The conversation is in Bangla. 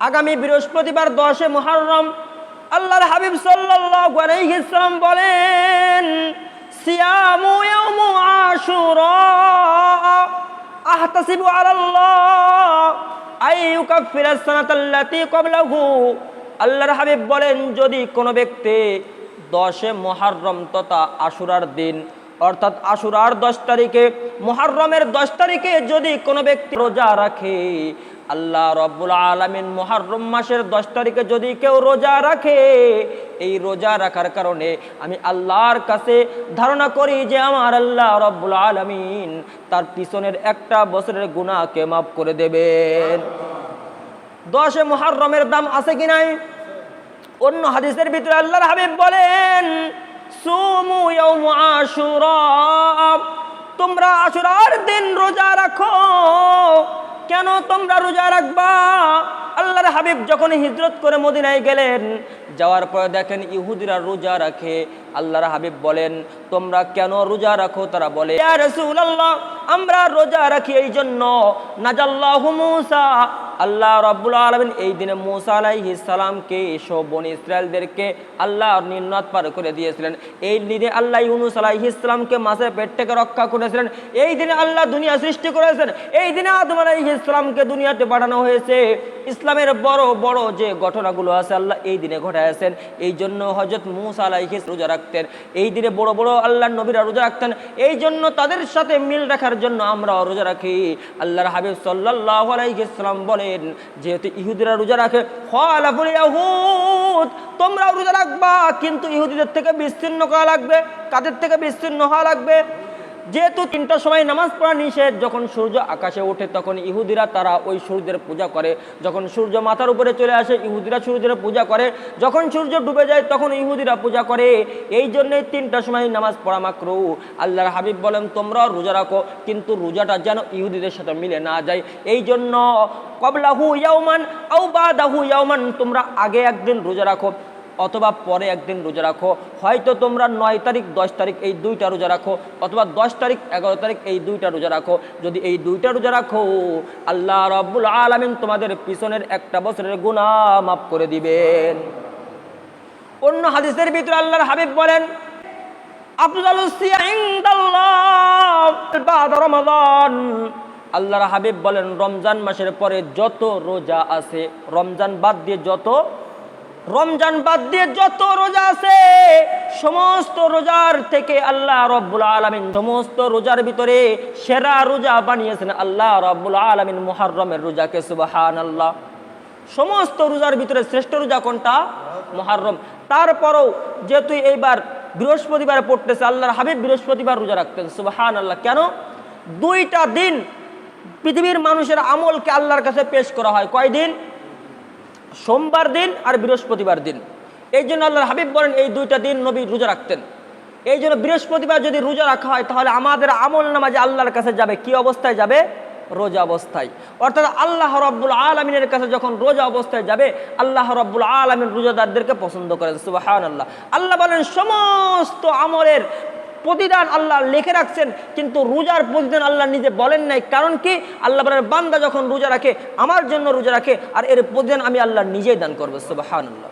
আগামী বৃহস্পতিবার 10 মুহররম আল্লাহর হাবিব সাল্লাল্লাহু আলাইহি সাল্লাম বলেন, সিয়ামু ইয়াউমু আশুরা আহতাসিবু আলাল্লাহ আইয়ুকাফিরা সানাতাল্লাতী ক্বাবলাহু। আল্লাহর হাবিব বলেন, যদি কোনো ব্যক্তি 10 মুহররম তথা আশুরার দিন অর্থাৎ আশুরার 10 তারিখে, মুহররমের 10 তারিখে যদি কোনো ব্যক্তি রোজা রাখে, আল্লাহ রাব্বুল আলামিন মুহররম মাসের 10 তারিখে যদি কেউ রোজা রাখে, এই রোজা রাখার কারণে আমি আল্লাহর কাছে ধারণা করি যে আমার আল্লাহ রাব্বুল আলামিন তার পিছনের একটা বছরের গুনাহকে মাফ করে দেবেন। 10 মুহররমের দাম আছে কি নাই? অন্য হাদিসের ভিতরে আল্লাহর হাবিব বলেন, সুমু ইয়াউমু আশুরা, তোমরা আশুরার দিন রোজা রাখো। কেন তোমরা রোজা রাখবা? আল্লাহর হাবিব যখন হিজরত করে মদিনায় গেলেন, যাওয়ার পরে দেখেন ইহুদিরা রোজা রাখে। আল্লাহর হাবিব বলেন, তোমরা কেন রোজা রাখো? তারা বলে, ইয়া রাসূলুল্লাহ, আমরা রোজা রাখি এই জন্য নাজাল্লাহু মূসা, আল্লাহ রাব্বুল আলামিন এই দিনে মূসা আলাইহিস সালামকে সব বনি ইসরায়েলদেরকে আল্লাহ নির্নাত পার করে দিয়েছিলেন। এই দিনে আল্লাহ ইউনূস আলাইহিস সালামকে মাছের পেট থেকে রক্ষা করেছিলেন। এই দিনে আল্লাহ দুনিয়া সৃষ্টি করেছেন। এই দিনে আদম আলাইহিস সালামকে দুনিয়াতে পাঠানো হয়েছে। ইসলামের বড় বড় যে ঘটনাগুলো আছে আল্লাহ এই দিনে ঘটাইছেন। এই জন্য হযরত মূসা আলাইহিস রোজা রাখতেন। এই দিনে বড় বড় আল্লাহর নবীরা রোজা রাখতেন। এই জন্য তাদের সাথে মিল রাখার জন্য আমরা রোজা রাখি। আল্লাহর হাবিব সাল্লাল্লাহু আলাইহি সাল্লাম বলেন, যেহেতু ইহুদিরা রোজা রাখে, খালাফুল ইয়াহুদ, তোমরাও রোজা রাখবা, কিন্তু ইহুদিদের থেকে বিচ্ছিন্ন করা লাগবে। কাদের থেকে বিচ্ছিন্ন হওয়া লাগবে? যেহেতু 3টার সময় নামাজ পড়া নিষেধ। যখন সূর্য আকাশে ওঠে তখন ইহুদিরা তারা ওই সূর্যের পূজা করে। যখন সূর্য মাথার উপরে চলে আসে ইহুদিরা সূর্যের পূজা করে। যখন সূর্য ডুবে যায় তখন ইহুদিরা পূজা করে। এই জন্যই 3টার সময় নামাজ পড়া মাকরুহ। আল্লাহর হাবিব বলেন, তোমরাও রোজা রাখো, কিন্তু রোজাটা যেন ইহুদিদের সাথে মিলে না যায়। এই জন্য ক্বাবলাহু ইয়াওমান আও বাদাহু ইয়াওমান, তোমরা আগে একদিন রোজা রাখো অথবা পরে একদিন রোজা রাখো। হয়তো তোমরা 9 তারিখ 10 তারিখ এই 2টা রোজা রাখো, অথবা 10 তারিখ 11 তারিখ এই 2টা রোজা রাখো। যদি এই 2টা রোজা রাখো, আল্লাহ রাব্বুল আলামিন তোমাদের পিছনের একটা বছরের গুনাহ মাফ করে দিবেন। অন্য হাদিসের ভিতরে আল্লাহর হাবিব বলেন, আফদালুস সিয়াম ইনদাল্লাহ বা'দা রমাদান, আল্লাহর হাবিব বলেন রমজান মাসের পরে যত রোজা আছে, রমজান বাদ দিয়ে যত রোজা আছে, সমস্ত রোজার থেকে আল্লাহ রাব্বুল আলামিন সমস্ত রোজার ভিতরে সেরা রোজা বানিয়েছেন আল্লাহ রাব্বুল আলামিন মুহররমের রোজাকে। সুবহানাল্লাহ। সমস্ত রোজার ভিতরে শ্রেষ্ঠ রোজা কোনটা? মুহররম। তারপরও যেহেতু এইবার বৃহস্পতিবার পড়তেছে, আল্লাহর হাবিব বৃহস্পতিবার রোজা রাখতেন। সুবহানাল্লাহ। কেন? 2টা দিন পৃথিবীর মানুষের আমলকে আল্লাহর কাছে পেশ করা হয়। কয় দিন? সোমবার দিন আর বৃহস্পতিবার দিন। এই জন্য আল্লাহর হাবিব বলেন এই 2টা দিন নবী রোজা রাখতেন। এই জন্য বৃহস্পতিবার যদি রোজা রাখা হয় তাহলে আমাদের আমল নামা যে আল্লাহর কাছে যাবে, কি অবস্থায় যাবে? রোজা অবস্থায়। অর্থাৎ আল্লাহ রাব্বুল আলামিনের কাছে যখন রোজা অবস্থায় যাবে, আল্লাহ রাব্বুল আলামিন রোজাদারদেরকে পছন্দ করেন। সুবহানাল্লাহ। আল্লাহ বলেন সমস্ত আমলের প্রতিদান আল্লাহ লিখে রাখছেন, কিন্তু রোজার প্রতিদান আল্লাহ নিজে বলেন নাই। কারণ কি? আল্লাহ বলেন বান্দা যখন রোজা রাখে, আমার জন্য রোজা রাখে, আর এর প্রতিদান আমি আল্লাহ নিজেই দান করবো। সুবহানাল্লাহ।